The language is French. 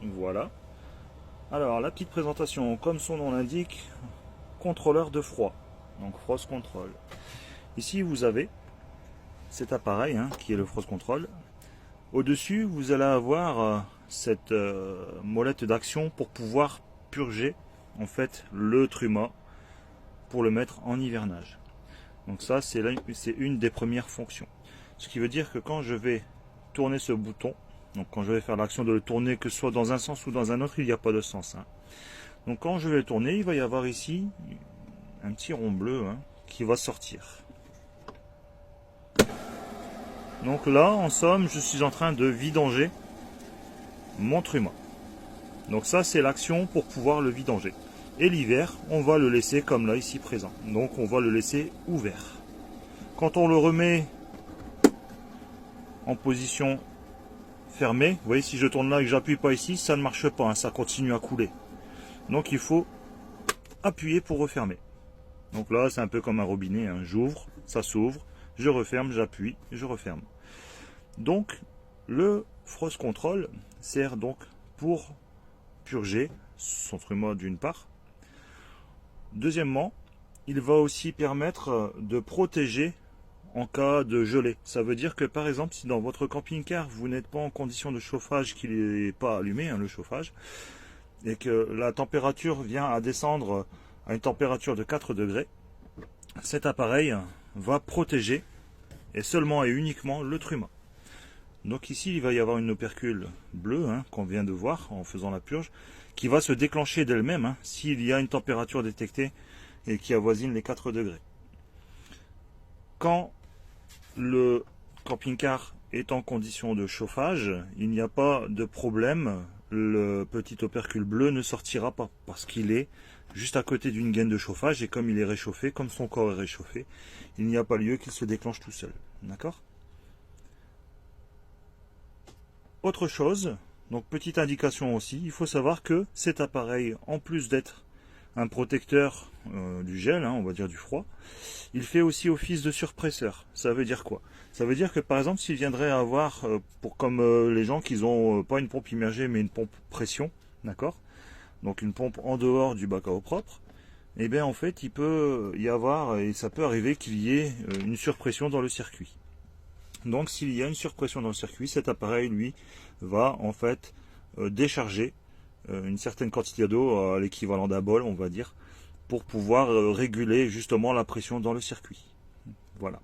Voilà. Alors la petite présentation, comme son nom l'indique, contrôleur de froid. Donc Frost Control. Ici vous avez cet appareil qui est le Frost Control. Au-dessus, vous allez avoir cette molette d'action pour pouvoir purger en fait le truma pour le mettre en hivernage. Donc ça, c'est une des premières fonctions. Ce qui veut dire que quand je vais tourner ce bouton, donc quand je vais faire l'action de le tourner, que ce soit dans un sens ou dans un autre, il n'y a pas de sens. Donc quand je vais le tourner, il va y avoir ici un petit rond bleu qui va sortir. Donc là, en somme, je suis en train de vidanger mon truma. Donc ça, c'est l'action pour pouvoir le vidanger. Et l'hiver, on va le laisser comme là, ici présent. Donc on va le laisser ouvert. Quand on le remet en position fermée, vous voyez, si je tourne là et que j'appuie pas ici, ça ne marche pas, ça continue à couler. Donc il faut appuyer pour refermer. Donc là, c'est un peu comme un robinet, j'ouvre, ça s'ouvre, je referme, j'appuie, je referme. Donc, le Frost Control sert donc pour purger son truma d'une part. Deuxièmement, il va aussi permettre de protéger en cas de gelée. Ça veut dire que par exemple, si dans votre camping-car, vous n'êtes pas en condition de chauffage, qu'il n'est pas allumé, le chauffage, et que la température vient à descendre à une température de 4 degrés, cet appareil va protéger, et seulement et uniquement, le truma. Donc ici, il va y avoir une opercule bleue qu'on vient de voir en faisant la purge, qui va se déclencher d'elle-même s'il y a une température détectée et qui avoisine les 4 degrés. Quand le camping-car est en condition de chauffage, il n'y a pas de problème, le petit opercule bleu ne sortira pas parce qu'il est juste à côté d'une gaine de chauffage et comme il est réchauffé, comme son corps est réchauffé, il n'y a pas lieu qu'il se déclenche tout seul. D'accord ? Autre chose, donc petite indication aussi, il faut savoir que cet appareil, en plus d'être un protecteur du gel, on va dire du froid, il fait aussi office de surpresseur. Ça veut dire quoi? Ça veut dire que par exemple, s'il viendrait avoir, comme les gens qui ont pas une pompe immergée mais une pompe pression, d'accord? Donc une pompe en dehors du bac à eau propre, et bien en fait il peut y avoir, et ça peut arriver qu'il y ait une surpression dans le circuit. Donc s'il y a une surpression dans le circuit, cet appareil lui va en fait décharger une certaine quantité d'eau à l'équivalent d'un bol, on va dire, pour pouvoir réguler justement la pression dans le circuit. Voilà.